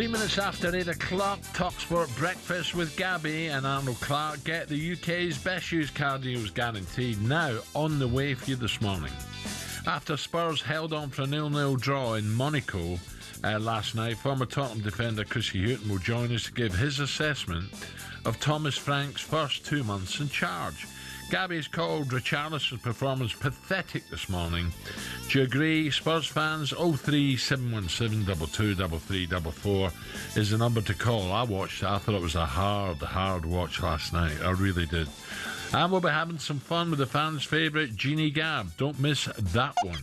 3 minutes after 8 o'clock, talkSPORT Breakfast with Gabby and Arnold Clark. Get the UK's best used car deals guaranteed. Now on the way for you this morning. After Spurs held on for a 0-0 draw in Monaco last night, former Tottenham defender Chrissy Houghton will join us to give his assessment of Thomas Frank's first 2 months in charge. Gabby's called Richarlison's performance pathetic this morning. Do you agree? Spurs fans, 03717 223344 is the number to call. I watched it. I thought it was a hard watch last night. I really did. And we'll be having some fun with the fans' favourite, Jeannie Gab. Don't miss that one.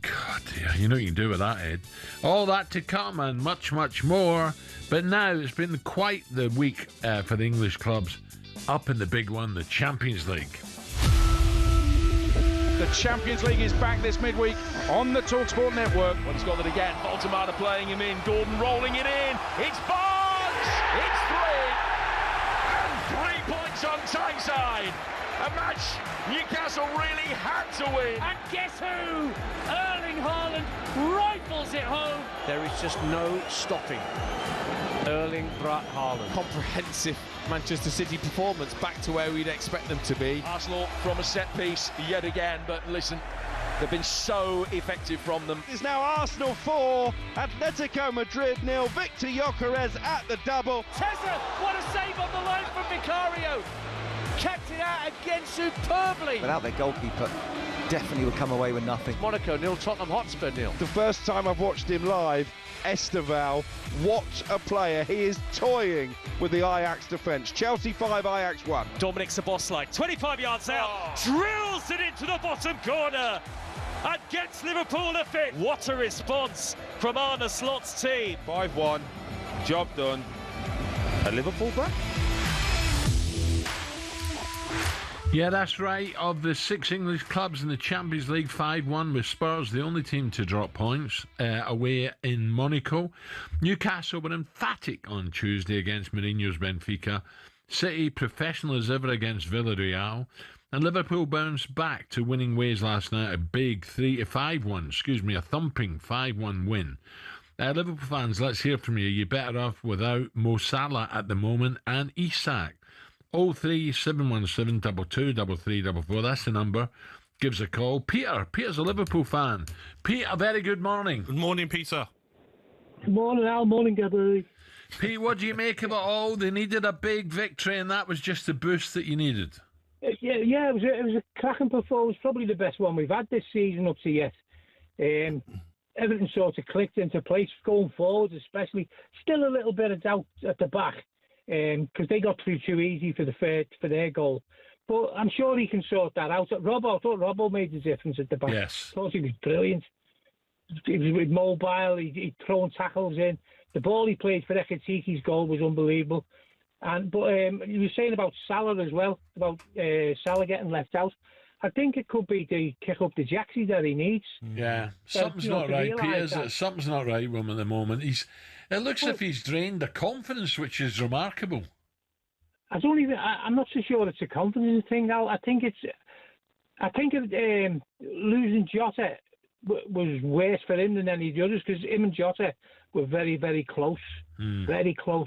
God, dear, you know what you can do with that, Ed. All that to come and much, much more. But now it's been quite the week for the English clubs. Up in the big one, the Champions League. The Champions League is back this midweek on the talkSPORT network. Well, he's got it again. Baltimore playing him in. Gordon rolling it in. It's Barnes! It's 3! And 3 points on Tyneside. A match Newcastle really had to win. And guess who? Erling Haaland rifles it home. There is just no stopping Erling Braut Haaland. Comprehensive Manchester City performance, back to where we'd expect them to be. Arsenal from a set piece yet again, but listen, they've been so effective from them. It's now Arsenal 4, Atletico Madrid 0. Victor Gyökeres at the double. Tessa, what a save on the line from Vicario. Kept it out again superbly. Without their goalkeeper, definitely would come away with nothing. Monaco 0, Tottenham Hotspur 0. The first time I've watched him live, Esteval, what a player. He is toying with the Ajax defence. Chelsea 5, Ajax 1. Dominic Szoboszlai, 25 yards out, drills it into the bottom corner and gets Liverpool a fit. What a response from Arne Slot's team. 5-1, job done. A Liverpool back? Yeah, that's right. Of the 6 English clubs in the Champions League, 5-1 with Spurs, the only team to drop points away in Monaco. Newcastle were emphatic on Tuesday against Mourinho's Benfica. City professional as ever against Villarreal. And Liverpool bounced back to winning ways last night, a big 3-5-1, a thumping 5-1 win. Liverpool fans, let's hear from you. You're better off without Mo Salah at the moment and Isak. 03717 223344. That's the number. Gives a call. Peter's a Liverpool fan. Peter, very good morning. Good morning, Peter. Good morning, Al. Morning, Gabby. Pete, what do you make of it all? They needed a big victory, and that was just the boost that you needed. Yeah, it was a cracking performance. Probably the best one we've had this season up to yet. Everything sort of clicked into place going forward, especially. Still a little bit of doubt at the back. Because they got through too easy for their goal. But I'm sure he can sort that out. I thought Robbo made the difference at the back. Yes. I thought he was brilliant. He was mobile, he'd thrown tackles in. The ball he played for Ekitiki's goal was unbelievable. But you were saying about Salah as well, about Salah getting left out. I think it could be to kick up the jacksie that he needs. Yeah, something's not right, Peter. Something's not right with him at the moment. It looks as if he's drained the confidence, which is remarkable. I'm not so sure it's a confidence thing, Al. I think losing Jota was worse for him than any of the others, because him and Jota were very, very close. Very close.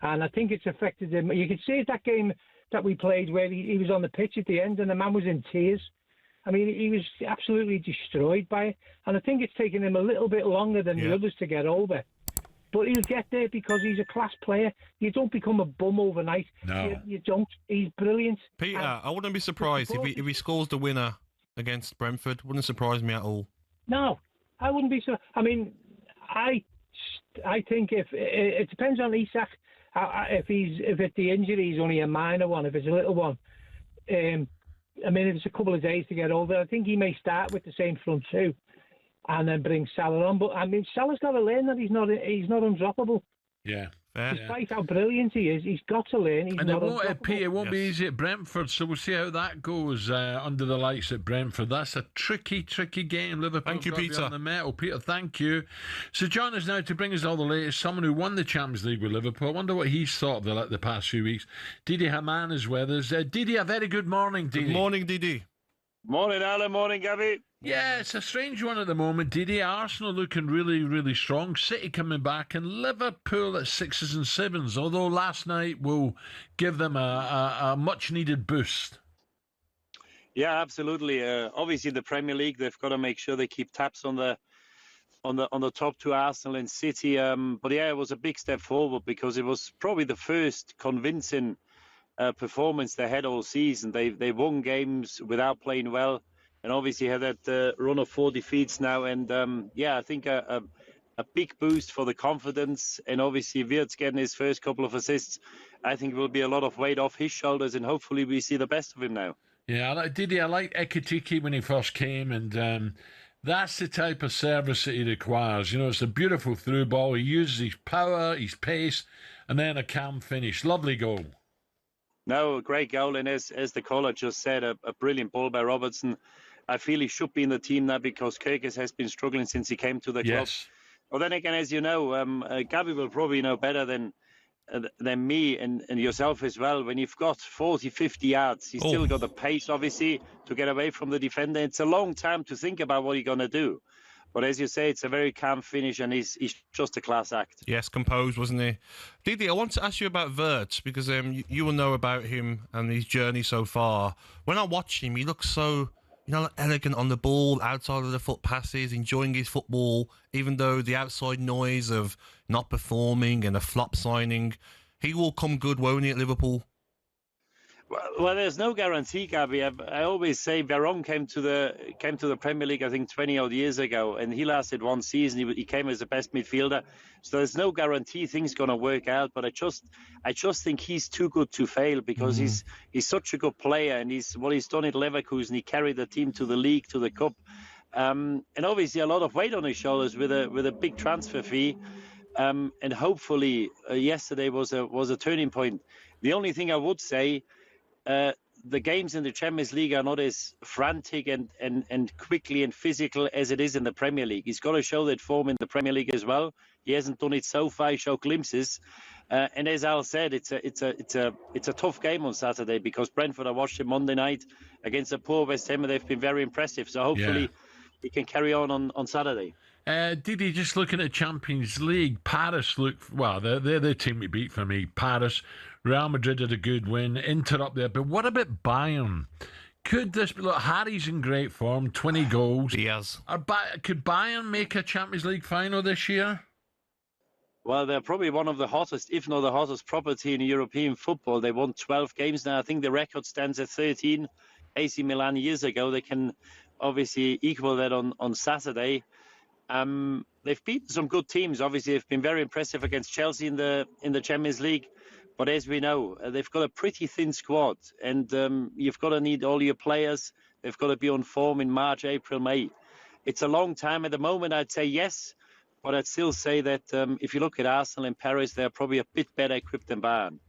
And I think it's affected him. You could see that game that we played where he was on the pitch at the end and the man was in tears. I mean, he was absolutely destroyed by it. And I think it's taken him a little bit longer than the others to get over. But he'll get there because he's a class player. You don't become a bum overnight. No. You don't. He's brilliant. Peter, I wouldn't be surprised if he scores the winner against Brentford. Wouldn't surprise me at all. No, I wouldn't be so. I mean, I think if it depends on Isak. If the injury is only a minor one, if it's a little one, if it's a couple of days to get over, I think he may start with the same front two, and then bring Salah on. But I mean, Salah's got to learn that he's not undroppable. Yeah. Despite how brilliant he is, he's got to learn. It won't be easy at Brentford, so we'll see how that goes under the lights at Brentford. That's a tricky game. Liverpool. Thank you, Peter. On the metal. Peter, thank you. So join us now to bring us all the latest. Someone who won the Champions League with Liverpool. I wonder what he's thought of the past few weeks. Didi Hamann is with us. Didi, a very good morning, Didi. Good morning, Didi. Morning, Alan. Morning, Gabby. Yeah, it's a strange one at the moment, Didi. Arsenal looking really, really strong. City coming back, and Liverpool at 6s and 7s, although last night will give them a much-needed boost. Yeah, absolutely. Obviously, the Premier League, they've got to make sure they keep tabs on the top two, Arsenal and City. But yeah, it was a big step forward because it was probably the first convincing performance they had all season. They won games without playing well, and obviously had that run of 4 defeats now. And yeah, I think a big boost for the confidence. And obviously, Wirtz getting his first couple of assists, I think will be a lot of weight off his shoulders, and hopefully we see the best of him now. Yeah, I liked Ekitike when he first came, and that's the type of service that he requires. You know, it's a beautiful through ball. He uses his power, his pace, and then a calm finish. Lovely goal. No, a great goal, and as the caller just said, a brilliant ball by Robertson. I feel he should be in the team now because Kirkes has been struggling since he came to the club. Yes. Well, then again, as you know, Gabby will probably know better than me and yourself as well. When you've got 40, 50 yards, he's still got the pace, obviously, to get away from the defender. It's a long time to think about what you're going to do. But as you say, it's a very calm finish, and he's just a class act. Yes, composed, wasn't he? Didi, I want to ask you about Wirtz, because you will know about him and his journey so far. When I watch him, he looks so, elegant on the ball, outside of the foot passes, enjoying his football, even though the outside noise of not performing and a flop signing, he will come good, won't he, at Liverpool? Well, there's no guarantee, Gabby. I always say Veron came to the Premier League, I think, 20 odd years ago, and he lasted one season. He came as the best midfielder, so there's no guarantee things going to work out. But I just think he's too good to fail because he's such a good player, and what he's done at Leverkusen. He carried the team to the league, to the cup, and obviously a lot of weight on his shoulders with a big transfer fee. And hopefully yesterday was a turning point. The only thing I would say. The games in the Champions League are not as frantic and quickly and physical as it is in the Premier League. He's got to show that form in the Premier League as well. He hasn't done it so far. He showed glimpses, and as Al said, it's a tough game on Saturday because Brentford, I watched them Monday night against a poor West Ham, and they've been very impressive. So hopefully he can carry on Saturday. Didi, just looking at Champions League, Paris they're the team to beat for me. Paris, Real Madrid had a good win, Inter up there. But what about Bayern? Could this be? Look, Harry's in great form, 20 goals. He has. Could Bayern make a Champions League final this year? Well, they're probably one of the hottest, if not the hottest property in European football. They won 12 games now. I think the record stands at 13. AC Milan years ago. They can obviously equal that on Saturday. They've beaten some good teams. Obviously, they've been very impressive against Chelsea in the Champions League. But as we know, they've got a pretty thin squad, and you've got to need all your players. They've got to be on form in March, April, May. It's a long time. At the moment, I'd say yes, but I'd still say that if you look at Arsenal and Paris, they're probably a bit better equipped than Bayern.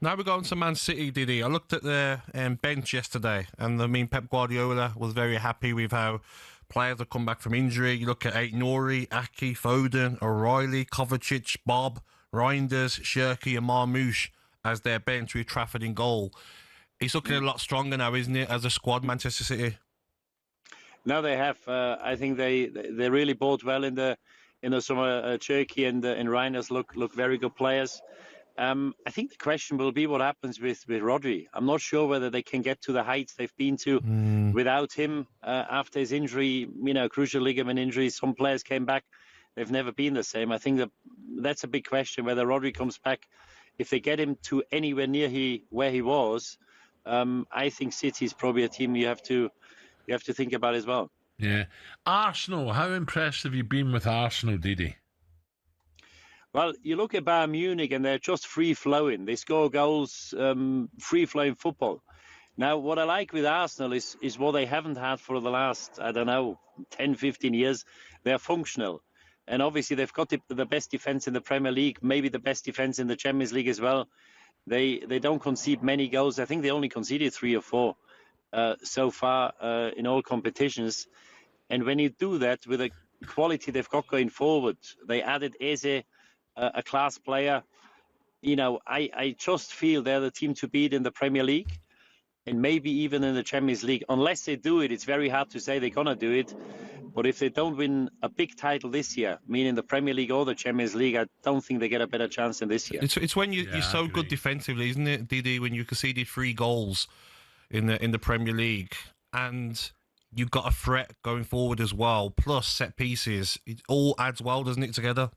Now we're going to Man City, Didi. I looked at their bench yesterday, and Pep Guardiola was very happy with how players have come back from injury. You look at Aït-Nouri, Aki, Foden, O'Reilly, Kovacic, Bob, Reinders, Shirky and Marmoush as their bench with Trafford in goal. He's looking a lot stronger now, isn't it, as a squad, Manchester City? No, they have. I think they really bought well in the summer. Shirky and Reinders look very good players. I think the question will be what happens with Rodri. I'm not sure whether they can get to the heights they've been to without him after his injury, crucial ligament injury. Some players came back. They've never been the same. I think that's a big question, whether Rodri comes back. If they get him to anywhere near where he was, I think City is probably a team you have to think about as well. Yeah. Arsenal, how impressed have you been with Arsenal, Didi? Well, you look at Bayern Munich and they're just free-flowing. They score goals, free-flowing football. Now, what I like with Arsenal is what they haven't had for the last, 10, 15 years. They're functional. And obviously, they've got the best defense in the Premier League, maybe the best defense in the Champions League as well. They don't concede many goals. I think they only conceded 3 or 4 so far in all competitions. And when you do that with the quality they've got going forward, they added Eze, a class player. I just feel they're the team to beat in the Premier League. and maybe even in the Champions League. Unless they do it, it's very hard to say they're going to do it. But if they don't win a big title this year, meaning the Premier League or the Champions League, I don't think they get a better chance than this year. It's when you're so good defensively, isn't it, Didi? When you conceded 3 goals in the Premier League, and you've got a threat going forward as well, plus set pieces, it all adds well, doesn't it, together?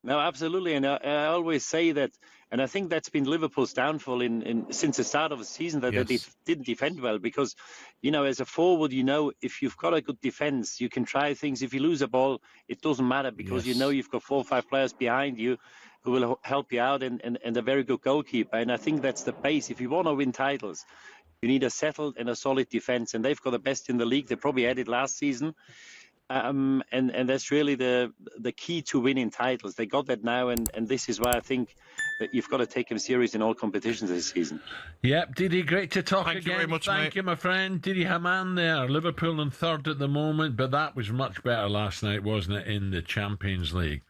No, absolutely, and I always say that, and I think that's been Liverpool's downfall since the start of the season, that they didn't defend well, because, as a forward, if you've got a good defense, you can try things. If you lose a ball, it doesn't matter, because you've got 4 or 5 players behind you who will help you out, and a very good goalkeeper. And I think that's the base. If you want to win titles, you need a settled and a solid defense, and they've got the best in the league. They probably had it last season. And that's really the key to winning titles. They got that now, and this is why I think that you've got to take them serious in all competitions this season. Yep, Didi, great to talk again. Thank you very much, Thank you, my friend. Didi Hamann there, Liverpool in 3rd at the moment, but that was much better last night, wasn't it, in the Champions League?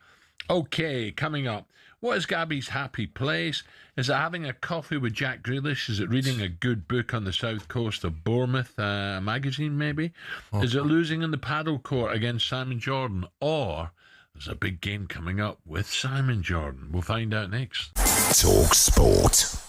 Okay, coming up. What is Gabby's happy place? Is it having a coffee with Jack Grealish? Is it reading a good book on the south coast of Bournemouth, a magazine maybe? Oh. Is it losing in the paddle court against Simon Jordan? Or there's a big game coming up with Simon Jordan? We'll find out next. talkSPORT.